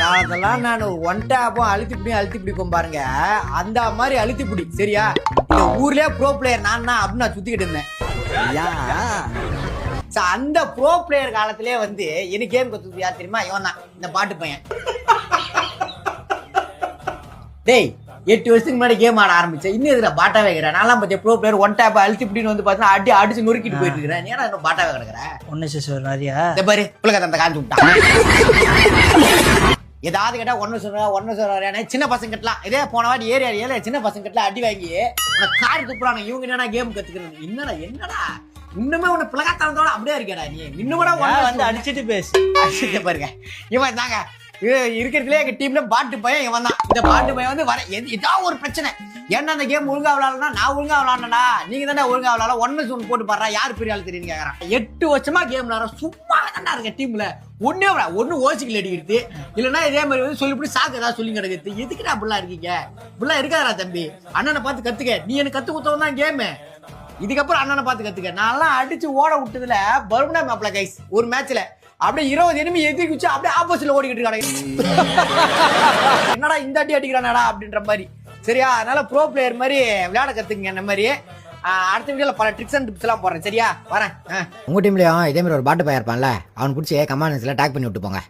காலத்தெல்லாம் நான் ஒன் டேப்பும் அழுத்தி பிடிப்போம் பாருங்க, அந்த மாதிரி அழுத்தி பிடி சரியா. இந்த ஊர்லயே ப்ரோ பிளேயர் நான் தான் அப்படின்னு நான் சுத்திக்கிட்டு இருந்தேன். அந்த ப்ரோ பிளேயர் காலத்திலே வந்து எனக்கு கேம் கத்து யார் தெரியுமா? இவன் தான், இந்த பாட்டு பையன். டேய் 8 வருஷத்துக்கு முன்னாடி கேம் ஆட ஆரம்பிச்சேன், இன்னும் எதுல பாட்டா வைக்கிறேன். நான்லாம் பார்த்து ப்ரோ பிளேயர் ஒன் டேப் அழுத்தி இப்படின்னு வந்து பார்த்தீங்கன்னா அடிச்சு நொறுக்கிட்டு போயிட்டு இருக்கிறேன். நீ இன்னும் பாட்டாவே கிடக்குறேன். ஒன்னு சிஸ்டர் நிறையா பாரு புள்ளக்க அந்த காஞ்சி விட்டான். ஏதாவது கேட்டா ஒன்னு சொல்றாரு. சின்ன பசங்க கட்டலாம் இதே போன வாட்டி ஏரியா சின்ன பசங்க கட்டலாம் அடி வாங்கி உனக்கு கார் துப்புறாங்க. இவங்க என்னடா கேம் கத்துக்கிறது? என்னடா இன்னுமே உன்னை பிளகாத்தானதோட அப்படியே இருக்கடா நீ. இன்னும் கூட வந்து அடிச்சுட்டு பேசு. அடிச்சுட்டு பாருங்க இவன் தாங்க இருக்கிறதுலே எங்க டீம்ல பாட்டு பையன் இவன் தான். இந்த பாட்டு பையன் வந்து வர ஏதாவது ஒரு பிரச்சனை. ஏன்னா அந்த கேம் ஒழுங்கா விளாடனா நான் ஒழுங்கா விளாடா, நீங்க தானே ஒழுங்கா விளாட ஒன்னு சொன்னு போட்டு பாடுறா யாரு பெரிய ஆள் தெரியுன்னு கேக்குறான். 8 வருஷமா கேம் விளாட சும்மா தானே இருக்க டீம்ல. ஒன்னு ஓசிக்கல் அடிக்கிறது இல்லைன்னா இதே மாதிரி வந்து சொல்லிவிட்டு சாக்கு ஏதாவது சொல்லி கிடக்குது. எதுக்குடா அப்படிலாம் இருக்கீங்க? இப்படிலாம் இருக்காதா தம்பி. அண்ணனை பார்த்து கத்துக்க. நீ எனக்கு கத்து கொடுத்தவன் தான் கேமு. இதுக்கப்புறம் அண்ணனை பார்த்து கத்துக்க. நான்லாம் அடிச்சு ஓட விட்டதுல பர்முடா மேப்ல கைஸ் ஒரு மேட்ச்ல அப்படியே 20 எனிமி எதிர்க்கு வச்சு அப்படியே ஆப்போசிட்ல ஓடிக்கிட்டு இருக்காங்க. என்னடா இந்த அடி அடிக்கிறானடா அப்படின்ற மாதிரி சரியா. அதனால ப்ரோ பிளேயர் மாதிரி விளையாட கத்துக்குங்க. இந்த மாதிரி அடுத்த வீடியோல பல ட்ரிக்ஸ் அண்ட் டிப்ஸ் எல்லாம் போடுறேன் சரியா. வரேன். உங்க டீம்லயும் இதே மாதிரி ஒரு பாட்டு பையன் இருப்பான்ல, அவன் பிடிச்சி கமெண்ட்ஸ்ல டேக் பண்ணி விட்டு போங்க.